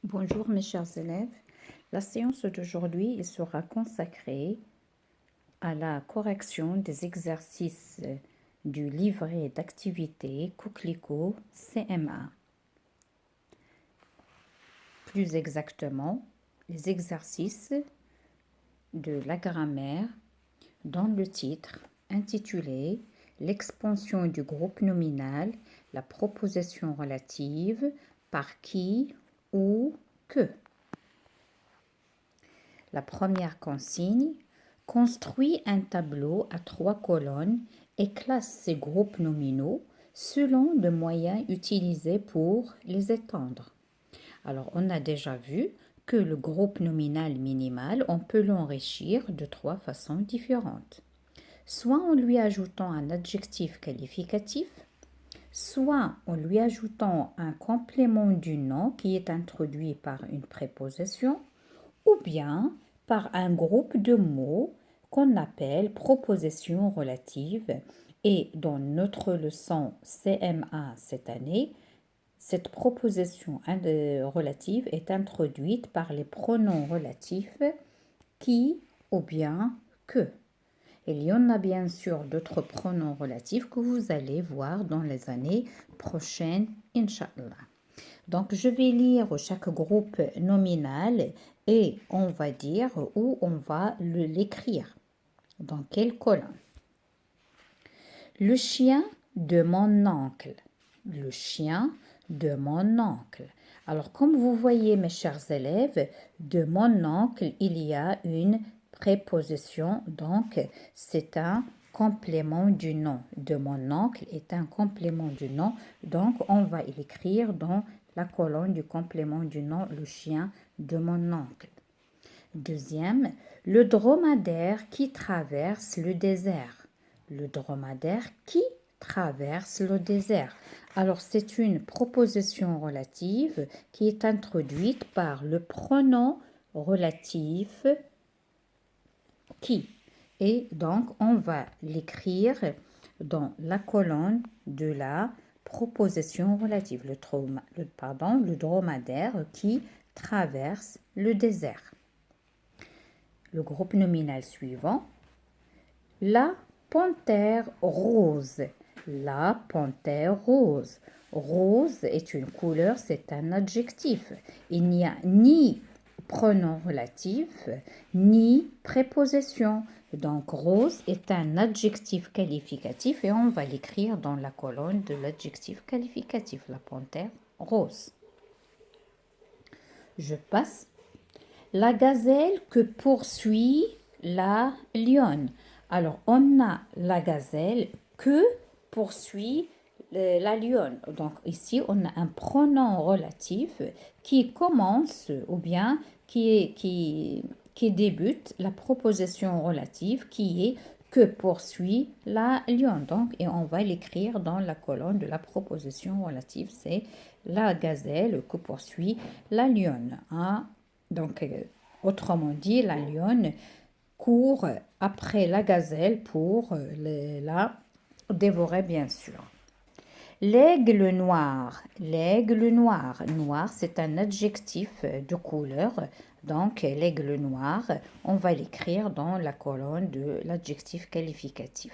Bonjour mes chers élèves, la séance d'aujourd'hui sera consacrée à la correction des exercices du livret d'activité Coquelicot CM1. Plus exactement, les exercices de la grammaire dans le titre intitulé L'expansion du groupe nominal, la proposition relative, par qui ou que. La première consigne, construit un tableau à 3 colonnes et classe ses groupes nominaux selon le moyen utilisé pour les étendre. Alors, on a déjà vu que le groupe nominal minimal, on peut l'enrichir de 3 façons différentes. Soit en lui ajoutant un adjectif qualificatif, soit en lui ajoutant un complément du nom qui est introduit par une préposition, ou bien par un groupe de mots qu'on appelle propositions relatives. Et dans notre leçon CM1 cette année, cette proposition relative est introduite par les pronoms relatifs qui ou bien que. Il y en a bien sûr d'autres pronoms relatifs que vous allez voir dans les années prochaines, Inch'Allah. Donc, je vais lire chaque groupe nominal et on va dire où on va l'écrire. Dans quelle colonne? Le chien de mon oncle. Le chien de mon oncle. Alors, comme vous voyez, mes chers élèves, de mon oncle, il y a une préposition. Donc, c'est un complément du nom. De mon oncle est un complément du nom. Donc, on va l'écrire dans la colonne du complément du nom, le chien de mon oncle. Deuxième, le dromadaire qui traverse le désert. Le dromadaire qui traverse le désert. Alors, c'est une proposition relative qui est introduite par le pronom relatif qui. Et donc, on va l'écrire dans la colonne de la proposition relative, le dromadaire qui traverse le désert. Le groupe nominal suivant, la panthère rose. La panthère rose. Rose est une couleur, c'est un adjectif. Il n'y a ni pronom relatif, ni préposition. Donc, rose est un adjectif qualificatif et on va l'écrire dans la colonne de l'adjectif qualificatif, la panthère rose. Je passe. La gazelle que poursuit la lionne. Alors, on a la gazelle que poursuit la lionne. Donc, ici, on a un pronom relatif qui commence ou bien qui débute la proposition relative qui est que poursuit la lionne. Donc, et on va l'écrire dans la colonne de la proposition relative. C'est la gazelle que poursuit la lionne. Hein? Donc, autrement dit, la lionne court après la gazelle pour la dévorer, bien sûr. L'aigle noir. L'aigle noir. Noir, c'est un adjectif de couleur. Donc, l'aigle noir, on va l'écrire dans la colonne de l'adjectif qualificatif.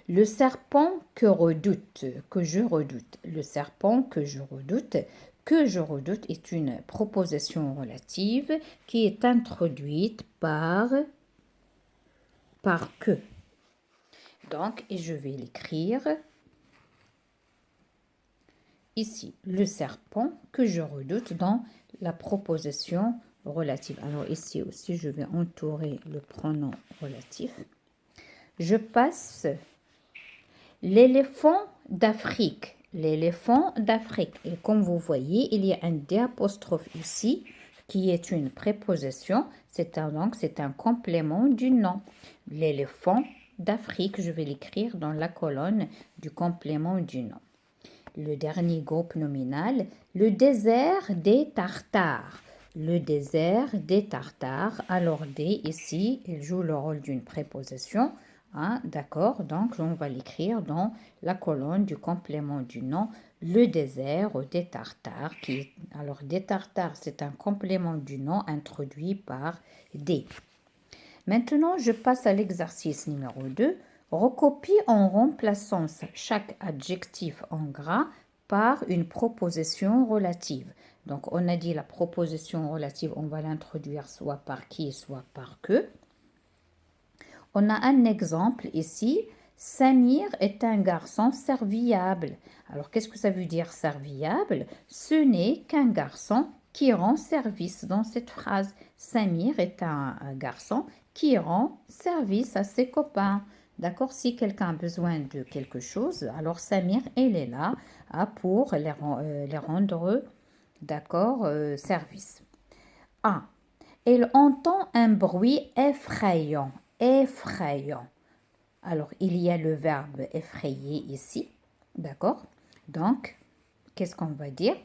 Le serpent que je redoute. Le serpent que je redoute est une proposition relative qui est introduite par que. Donc, et je vais l'écrire ici. Le serpent que je redoute dans la proposition relative. Alors ici aussi, je vais entourer le pronom relatif. Je passe l'éléphant d'Afrique. L'éléphant d'Afrique. Et comme vous voyez, il y a un D' ici qui est une préposition. C'est un complément du nom. L'éléphant d'Afrique, je vais l'écrire dans la colonne du complément du nom. Le dernier groupe nominal, le désert des Tartares. Le désert des Tartares. Alors, D, ici, il joue le rôle d'une préposition. Hein, d'accord, donc on va l'écrire dans la colonne du complément du nom, le désert des Tartares. Alors, des Tartares, c'est un complément du nom introduit par des. Maintenant, je passe à l'exercice numéro 2. Recopie en remplaçant chaque adjectif en gras par une proposition relative. Donc, on a dit la proposition relative, on va l'introduire soit par qui, soit par que. On a un exemple ici. Samir est un garçon serviable. Alors, qu'est-ce que ça veut dire serviable? Ce n'est qu'un garçon qui rend service dans cette phrase. Samir est un garçon qui rend service à ses copains. D'accord? Si quelqu'un a besoin de quelque chose, alors Samir, il est là pour les rendre, d'accord, service. A. Elle entend un bruit effrayant. Effrayant. Alors, il y a le verbe effrayer ici. D'accord? Donc, qu'est-ce qu'on va dire?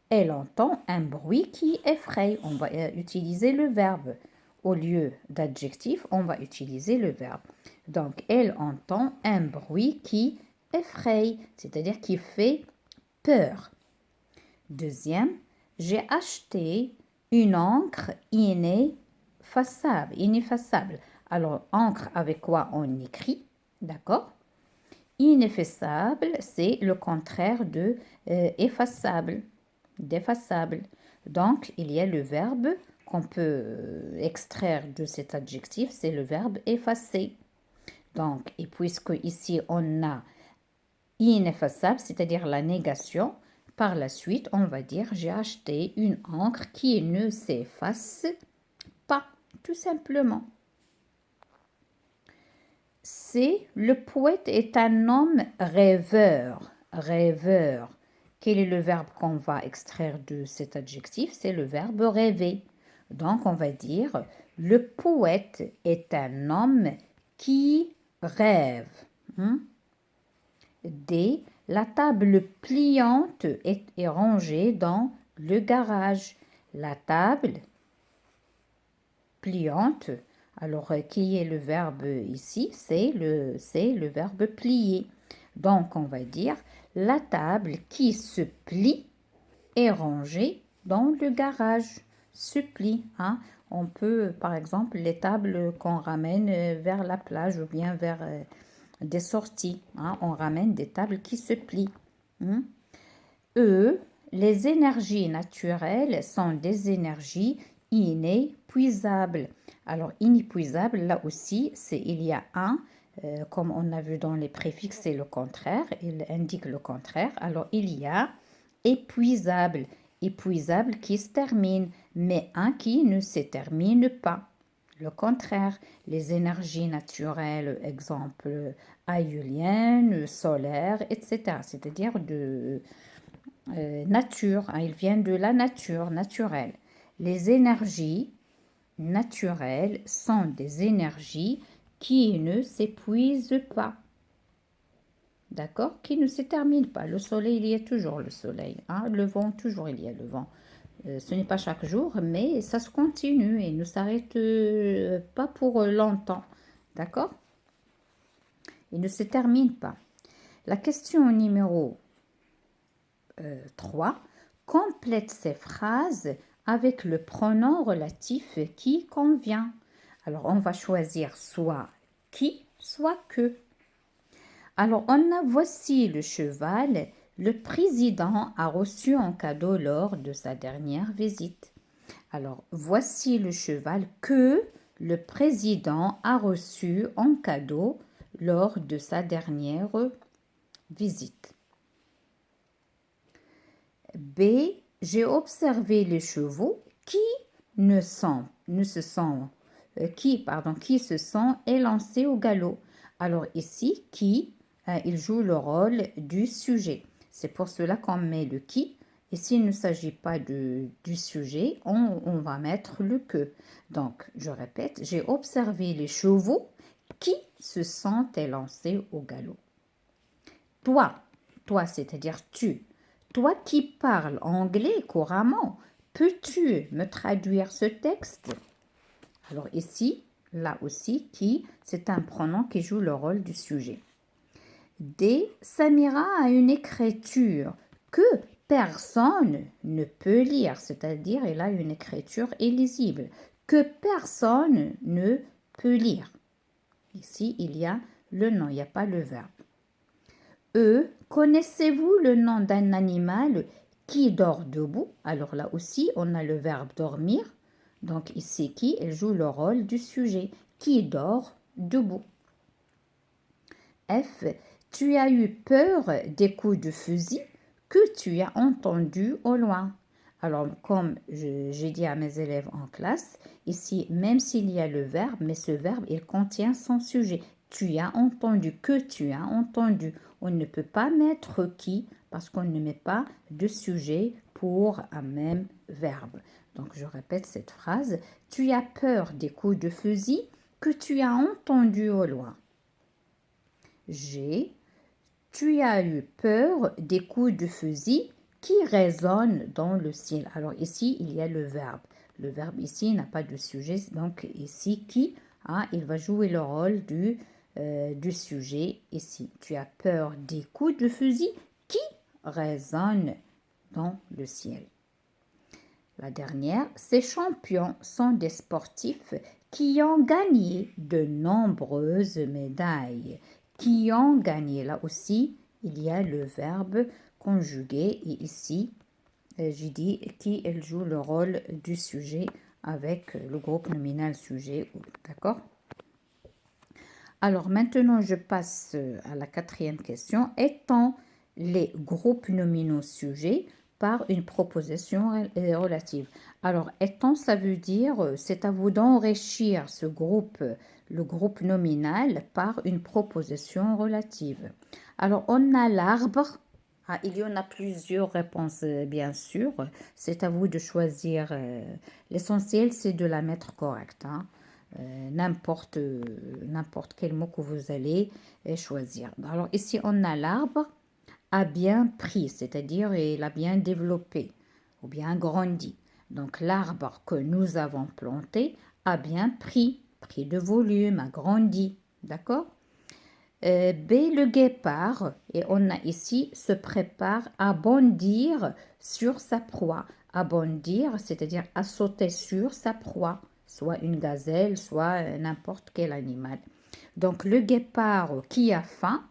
Elle entend un bruit qui effraie. On va utiliser le verbe. Au lieu d'adjectif, on va utiliser le verbe. Donc, elle entend un bruit qui effraie, c'est-à-dire qui fait peur. Deuxième, j'ai acheté une encre ineffaçable. Alors, encre avec quoi on écrit, d'accord? Ineffaçable, c'est le contraire de effaçable, d'effaçable. Donc, il y a le verbe qu'on peut extraire de cet adjectif, c'est le verbe effacer. Donc, et puisque ici on a ineffaçable, c'est-à-dire la négation, par la suite, on va dire j'ai acheté une encre qui ne s'efface pas, tout simplement. C'est le poète est un homme rêveur. Rêveur. Quel est le verbe qu'on va extraire de cet adjectif? C'est le verbe rêver. Donc on va dire le poète est un homme qui rêve. D. La table pliante est rangée dans le garage. La table pliante, alors qui est le verbe ici? C'est le verbe plier. Donc on va dire la table qui se plie est rangée dans le garage. Se plie. Hein? On peut, par exemple, les tables qu'on ramène vers la plage ou bien vers des sorties. Hein? On ramène des tables qui se plient. E, les énergies naturelles sont des énergies inépuisables. Alors, inépuisable, là aussi, il y a un, comme on a vu dans les préfixes, c'est le contraire, il indique le contraire. Alors, il y a épuisable, épuisable qui se termine, mais un qui ne se termine pas. Le contraire, les énergies naturelles, exemple aéoliennes, solaires, etc., c'est-à-dire de nature, hein, ils viennent de la nature, naturelle. Les énergies naturelles sont des énergies qui ne s'épuisent pas. D'accord? Qui ne se terminent pas. Le soleil, il y a toujours le soleil. Hein? Le vent, toujours il y a le vent. Ce n'est pas chaque jour, mais ça se continue et ne s'arrête pas pour longtemps. D'accord? Il ne se termine pas. La question numéro 3. Complète ces phrases avec le pronom relatif qui convient. Alors, on va choisir soit qui, soit que. Alors, on a voici le cheval. Le président a reçu en cadeau lors de sa dernière visite. Alors, voici le cheval que le président a reçu en cadeau lors de sa dernière visite. B. J'ai observé les chevaux qui se sont élancés au galop. Alors ici, qui, il joue le rôle du sujet. C'est pour cela qu'on met le qui. Et s'il ne s'agit pas du sujet, on va mettre le que. Donc, je répète, j'ai observé les chevaux qui se sont élancés au galop. Toi, c'est-à-dire tu. Toi qui parles anglais couramment, peux-tu me traduire ce texte? Alors ici, Là aussi, qui, c'est un pronom qui joue le rôle du sujet. D. Samira a une écriture que personne ne peut lire, c'est-à-dire elle a une écriture illisible, que personne ne peut lire. Ici, il y a le nom, il n'y a pas le verbe. E. Connaissez-vous le nom d'un animal qui dort debout? Alors là aussi, on a le verbe dormir. Donc ici, qui, elle joue le rôle du sujet. Qui dort debout. F. Tu as eu peur des coups de fusil que tu as entendus au loin. Alors, comme j'ai dit à mes élèves en classe, ici, même s'il y a le verbe, mais ce verbe, il contient son sujet. Tu as entendu, que tu as entendu. On ne peut pas mettre qui parce qu'on ne met pas de sujet pour un même verbe. Donc, je répète cette phrase. Tu as peur des coups de fusil que tu as entendus au loin. G. Tu as eu peur des coups de fusil qui résonnent dans le ciel. Alors ici, il y a le verbe. Le verbe ici n'a pas de sujet, donc ici, qui, il va jouer le rôle du sujet ici. Tu as peur des coups de fusil qui résonnent dans le ciel. La dernière, ces champions sont des sportifs qui ont gagné de nombreuses médailles. Qui ont gagné. Là aussi, il y a le verbe conjugué et ici, j'ai dit qui elle joue le rôle du sujet avec le groupe nominal sujet. D'accord? Alors maintenant, je passe à la quatrième question. Étant les groupes nominaux sujets par une proposition relative. Alors, étant, ça veut dire, c'est à vous d'enrichir ce groupe, le groupe nominal, par une proposition relative. Alors, on a l'arbre. Il y en a plusieurs réponses, bien sûr. C'est à vous de choisir. L'essentiel, c'est de la mettre correcte. N'importe quel mot que vous allez choisir. Alors, ici, on a l'arbre a bien pris, c'est-à-dire il a bien développé ou bien grandi. Donc l'arbre que nous avons planté a bien pris de volume, a grandi. D'accord? B, le guépard, et on a ici, se prépare à bondir sur sa proie. À bondir, c'est-à-dire à sauter sur sa proie, soit une gazelle, soit n'importe quel animal. Donc le guépard qui a faim,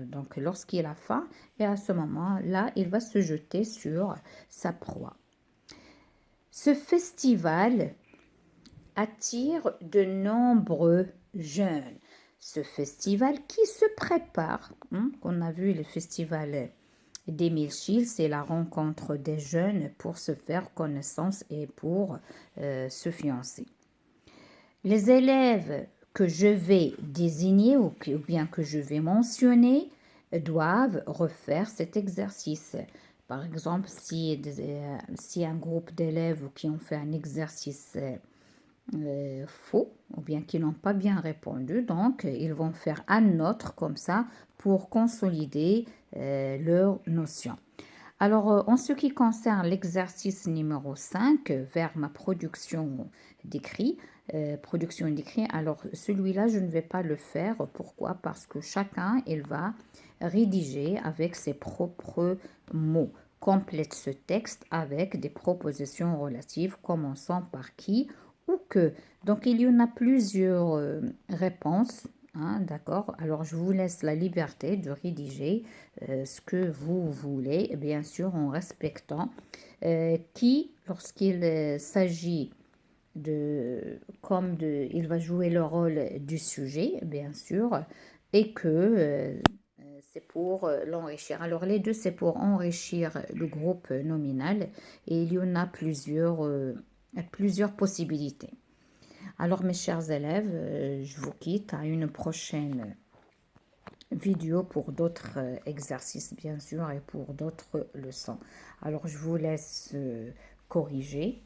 donc lorsqu'il a faim, et à ce moment-là, il va se jeter sur sa proie. Ce festival attire de nombreux jeunes. Ce festival qui se prépare, on a vu le festival d'Émile Schill, c'est la rencontre des jeunes pour se faire connaissance et pour se fiancer. Les élèves que je vais désigner ou bien que je vais mentionner doivent refaire cet exercice. Par exemple, si un groupe d'élèves qui ont fait un exercice faux ou bien qui n'ont pas bien répondu, donc ils vont faire un autre comme ça pour consolider leur notion. Alors, en ce qui concerne l'exercice numéro 5, vers ma production d'écrit, alors celui-là, je ne vais pas le faire. Pourquoi? Parce que chacun, il va rédiger avec ses propres mots. Complète ce texte avec des propositions relatives, commençant par qui ou que. Donc, il y en a plusieurs réponses. D'accord. Alors, je vous laisse la liberté de rédiger ce que vous voulez, bien sûr en respectant qui, lorsqu'il s'agit il va jouer le rôle du sujet, bien sûr, et que c'est pour l'enrichir. Alors, les deux, c'est pour enrichir le groupe nominal et il y en a plusieurs possibilités. Alors, mes chers élèves, je vous quitte à une prochaine vidéo pour d'autres exercices, bien sûr, et pour d'autres leçons. Alors, je vous laisse corriger